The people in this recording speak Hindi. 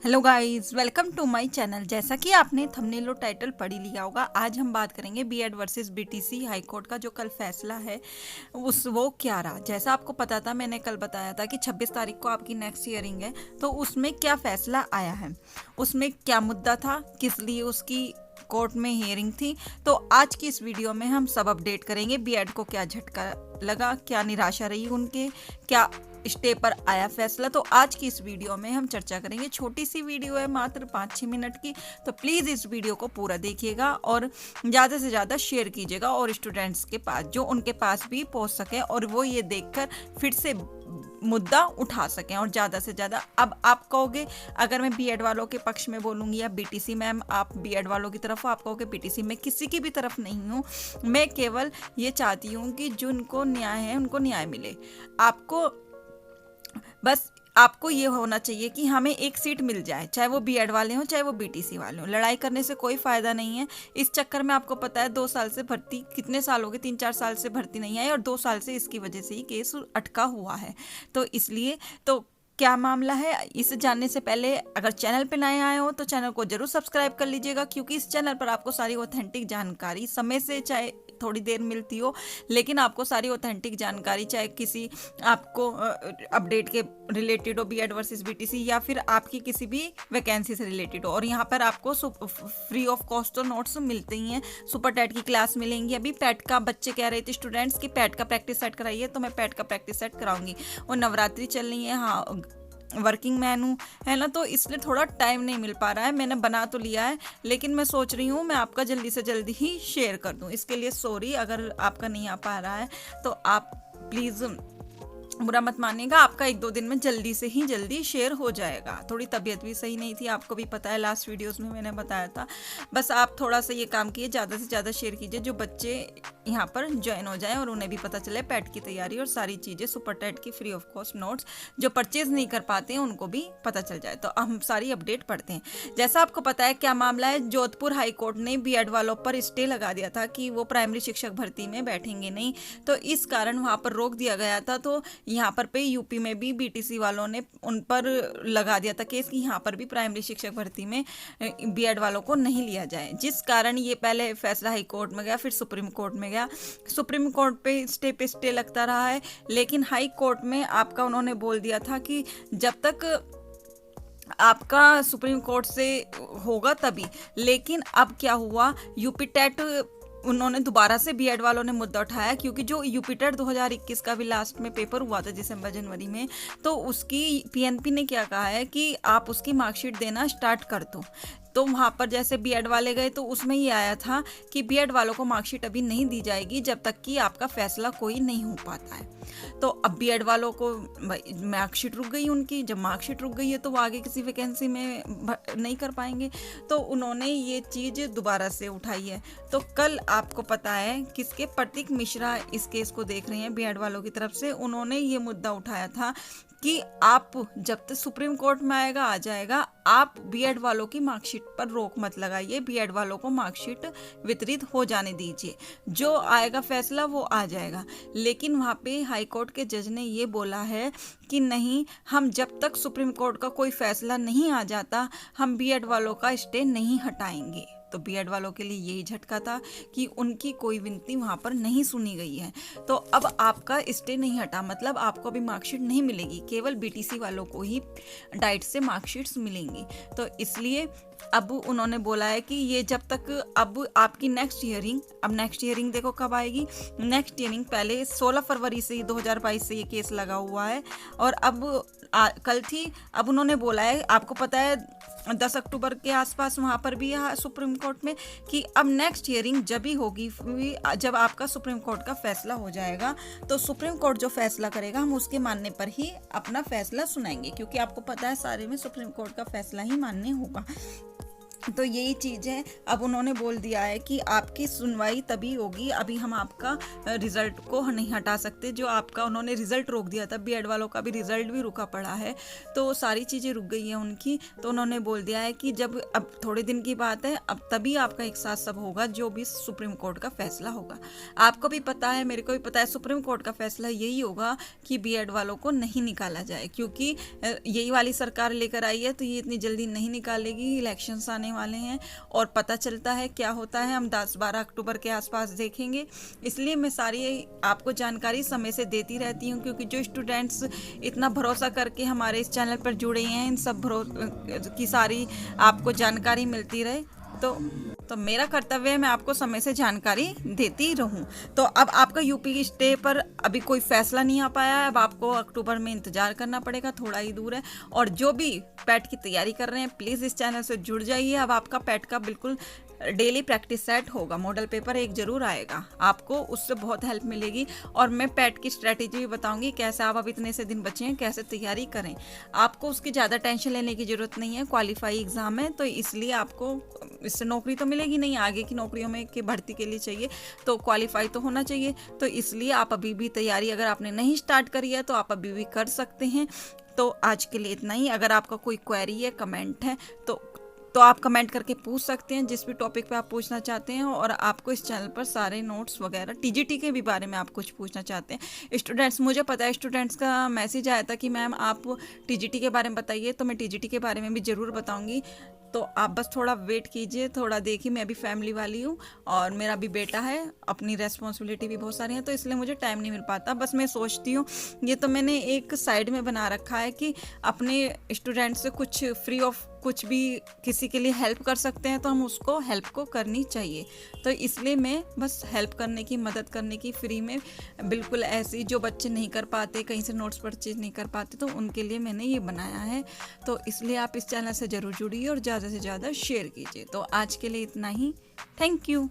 Hello guys, welcome to my channel. जैसा कि आपने थंबनेल और टाइटल पढ़ ही लिया होगा, आज हम बात करेंगे BEd versus BTC high court का जो कल फैसला है उस वो क्या रहा। जैसा आपको पता था, मैंने कल बताया था कि 26 तारीख को आपकी नेक्स्ट हियरिंग है। तो उसमें क्या फैसला आया है, उसमें क्या मुद्दा था, किस लिए उसकी कोर्ट में हियरिंग थी। तो आज की इस वीडियो में हम सब अपडेट करेंगे। बीएड को क्या झटका लगा, क्या निराशा रही उनके, क्या स्टे पर आया फैसला। तो आज की इस वीडियो में हम चर्चा करेंगे। छोटी सी वीडियो है, मात्र 5-6 मिनट की। तो प्लीज़ इस वीडियो को पूरा देखिएगा और ज़्यादा से ज़्यादा शेयर कीजिएगा और स्टूडेंट्स के पास, जो उनके पास भी पहुंच सके और वो ये देखकर फिर से मुद्दा उठा सकें और ज़्यादा से ज़्यादा। अब आप कहोगे, अगर मैं बीएड वालों के पक्ष में बोलूँगी या बीटीसी, मैम आप बीएड वालों की तरफ हो, आप कहोगे बीटीसी, मैं किसी की भी तरफ नहीं हूँ। मैं केवल ये चाहती हूँ कि जिनको न्याय है उनको न्याय मिले। आपको बस आपको ये होना चाहिए कि हमें एक सीट मिल जाए, चाहे वो बीएड वाले हों चाहे वो बीटीसी वाले हों। लड़ाई करने से कोई फायदा नहीं है। इस चक्कर में आपको पता है 2 साल से भर्ती, कितने साल हो गए, 3-4 साल से भर्ती नहीं आई और 2 साल से इसकी वजह से ही केस अटका हुआ है। तो इसलिए तो क्या मामला है, इसे जानने से पहले अगर चैनल पे नए आए हो तो चैनल को जरूर सब्सक्राइब कर लीजिएगा, क्योंकि इस चैनल पर आपको सारी ऑथेंटिक जानकारी समय से, चाहे थोड़ी देर मिलती हो, लेकिन आपको सारी ऑथेंटिक जानकारी, चाहे किसी आपको अपडेट के रिलेटेड हो, बीएड वर्सेस बीटीसी, या फिर आपकी किसी भी वैकेंसी से रिलेटेड हो। और यहाँ पर आपको फ्री ऑफ कॉस्ट तो नोट्स मिलते ही हैं। सुपर टेट की क्लास मिलेंगी। अभी पैट का बच्चे कह रहे थे स्टूडेंट्स की पैट का प्रैक्टिस सेट कराइए, तो मैं पैट का प्रैक्टिस सेट कराऊंगी। और नवरात्रि चल रही है, हाँ वर्किंग मैन हूँ, है ना, तो इसलिए थोड़ा टाइम नहीं मिल पा रहा है। मैंने बना तो लिया है, लेकिन मैं सोच रही हूँ मैं आपका जल्दी से जल्दी ही शेयर कर दूँ। इसके लिए सॉरी अगर आपका नहीं आ पा रहा है, तो आप प्लीज़ बुरा मत मानिएगा। आपका 1-2 दिन में जल्दी से ही जल्दी शेयर हो जाएगा। थोड़ी तबीयत भी सही नहीं थी, आपको भी पता है, लास्ट वीडियोस में मैंने बताया था। बस आप थोड़ा सा ये काम कीजिए, ज़्यादा से ज़्यादा शेयर कीजिए, जो बच्चे यहाँ पर ज्वाइन हो जाएं और उन्हें भी पता चले पैट की तैयारी और सारी चीज़ें, सुपर टेट की फ्री ऑफ कॉस्ट नोट्स जो परचेज नहीं कर पाते हैं उनको भी पता चल जाए। तो हम सारी अपडेट पढ़ते हैं। जैसा आपको पता है क्या मामला है, जोधपुर हाई कोर्ट ने बीएड वालों पर स्टे लगा दिया था कि वो प्राइमरी शिक्षक भर्ती में बैठेंगे नहीं, तो इस कारण वहाँ पर रोक दिया गया था। तो यहाँ पर पे यूपी में भी बीटीसी वालों ने उन पर लगा दिया था केस कि यहाँ पर भी प्राइमरी शिक्षक भर्ती में बीएड वालों को नहीं लिया जाए, जिस कारण ये पहले फैसला हाई कोर्ट में गया, फिर सुप्रीम कोर्ट में गया। सुप्रीम कोर्ट पे स्टे लगता रहा है, लेकिन हाई कोर्ट में आपका उन्होंने बोल दिया था कि जब तक आपका सुप्रीम कोर्ट से होगा तभी। लेकिन अब क्या हुआ, यूपी टेट उन्होंने दोबारा से बीएड वालों ने मुद्दा उठाया, क्योंकि जो यूपी टेट 2021 का भी लास्ट में पेपर हुआ था दिसंबर जनवरी में, तो उसकी पीएनपी ने क्या कहा है कि आप उसकी मार्कशीट देना स्टार्ट कर दो। तो वहाँ पर जैसे बीएड वाले गए तो उसमें ये आया था कि बीएड वालों को मार्कशीट अभी नहीं दी जाएगी जब तक कि आपका फैसला कोई नहीं हो पाता है। तो अब बीएड वालों को मार्कशीट रुक गई उनकी। जब मार्कशीट रुक गई है तो वो आगे किसी वैकेंसी में नहीं कर पाएंगे, तो उन्होंने ये चीज़ दोबारा से उठाई है। तो कल आपको पता है किसके, प्रतीक मिश्रा इस केस को देख रहे हैं बीएड वालों की तरफ से, उन्होंने ये मुद्दा उठाया था कि आप जब तक सुप्रीम कोर्ट में आएगा आ जाएगा, आप बीएड वालों की मार्कशीट पर रोक मत लगाइए, बीएड वालों को मार्कशीट वितरित हो जाने दीजिए, जो आएगा फैसला वो आ जाएगा। लेकिन वहाँ पे हाई कोर्ट के जज ने ये बोला है कि नहीं, हम जब तक सुप्रीम कोर्ट का कोई फैसला नहीं आ जाता हम बीएड वालों का स्टे नहीं हटाएंगे। तो बीएड वालों के लिए यही झटका था कि उनकी कोई विनती वहाँ पर नहीं सुनी गई है। तो अब आपका स्टे नहीं हटा, मतलब आपको अभी मार्कशीट नहीं मिलेगी, केवल बीटीसी वालों को ही डाइट से मार्कशीट्स मिलेंगी। तो इसलिए अब उन्होंने बोला है कि ये जब तक, अब आपकी नेक्स्ट हियरिंग देखो कब आएगी। नेक्स्ट हियरिंग पहले 16 फरवरी से 2022 से ये केस लगा हुआ है, और अब कल थी। अब उन्होंने बोला है, आपको पता है 10 अक्टूबर के आसपास वहाँ पर भी सुप्रीम कोर्ट में, कि अब नेक्स्ट हियरिंग जब ही होगी जब आपका सुप्रीम कोर्ट का फैसला हो जाएगा। तो सुप्रीम कोर्ट जो फैसला करेगा हम उसके मानने पर ही अपना फैसला सुनाएंगे, क्योंकि आपको पता है सारे में सुप्रीम कोर्ट का फैसला ही मानने होगा। तो यही चीज़ है। अब उन्होंने बोल दिया है कि आपकी सुनवाई तभी होगी, अभी हम आपका रिजल्ट को नहीं हटा सकते। जो आपका उन्होंने रिजल्ट रोक दिया था, बीएड वालों का भी रिजल्ट भी रुका पड़ा है, तो सारी चीज़ें रुक गई हैं उनकी। तो उन्होंने बोल दिया है कि जब अब थोड़े दिन की बात है, अब तभी आपका एक साथ सब होगा जो भी सुप्रीम कोर्ट का फैसला होगा। आपको भी पता है, मेरे को भी पता है, सुप्रीम कोर्ट का फैसला यही होगा कि बीएड वालों को नहीं निकाला जाए, क्योंकि यही वाली सरकार लेकर आई है, तो ये इतनी जल्दी नहीं निकालेगी। इलेक्शंस आने वाले हैं और पता चलता है क्या होता है, हम 10-12 अक्टूबर के आसपास देखेंगे। इसलिए मैं सारी आपको जानकारी समय से देती रहती हूँ, क्योंकि जो स्टूडेंट्स इतना भरोसा करके हमारे इस चैनल पर जुड़े हैं, इन सब की सारी आपको जानकारी मिलती रहे। तो मेरा कर्तव्य है मैं आपको समय से जानकारी देती रहूं। तो अब आपका यूपी की स्टे पर अभी कोई फैसला नहीं आ पाया है, अब आपको अक्टूबर में इंतजार करना पड़ेगा, थोड़ा ही दूर है। और जो भी पैट की तैयारी कर रहे हैं, प्लीज़ इस चैनल से जुड़ जाइए। अब आपका पैट का बिल्कुल डेली प्रैक्टिस सेट होगा, मॉडल पेपर एक जरूर आएगा, आपको उससे बहुत हेल्प मिलेगी। और मैं पैट की स्ट्रेटेजी भी बताऊंगी, कैसे आप अब इतने से दिन बचे हैं कैसे तैयारी करें। आपको उसकी ज़्यादा टेंशन लेने की ज़रूरत नहीं है, क्वालिफाई एग्ज़ाम है, तो इसलिए आपको इससे नौकरी तो मिलेगी नहीं, आगे की नौकरियों में की भर्ती के लिए चाहिए तो क्वालिफाई तो होना चाहिए। तो इसलिए आप अभी भी तैयारी, अगर आपने नहीं स्टार्ट करी है तो आप अभी भी कर सकते हैं। तो आज के लिए इतना ही। अगर आपका कोई क्वेरी है, कमेंट है, तो आप कमेंट करके पूछ सकते हैं, जिस भी टॉपिक पे आप पूछना चाहते हैं। और आपको इस चैनल पर सारे नोट्स वगैरह, टीजीटी के भी बारे में आप कुछ पूछना चाहते हैं, स्टूडेंट्स, मुझे पता है स्टूडेंट्स का मैसेज आया था कि मैम आप टीजीटी के बारे में बताइए, तो मैं टीजीटी के बारे में भी ज़रूर बताऊंगी। तो आप बस थोड़ा वेट कीजिए, थोड़ा देखिए। मैं अभी फैमिली वाली हूँ और मेरा भी बेटा है, अपनी रेस्पॉन्सिबिलिटी भी बहुत सारी है, तो इसलिए मुझे टाइम नहीं मिल पाता। बस मैं सोचती हूँ, ये तो मैंने एक साइड में बना रखा है कि अपने स्टूडेंट से कुछ फ्री ऑफ कुछ भी किसी के लिए हेल्प कर सकते हैं तो हम उसको हेल्प को करनी चाहिए। तो इसलिए मैं बस हेल्प करने की, मदद करने की, फ्री में, बिल्कुल ऐसी जो बच्चे नहीं कर पाते, कहीं से नोट्स परचेज नहीं कर पाते, तो उनके लिए मैंने ये बनाया है। तो इसलिए आप इस चैनल से ज़रूर जुड़िए और ज़्यादा से ज़्यादा शेयर कीजिए। तो आज के लिए इतना ही। Thank you.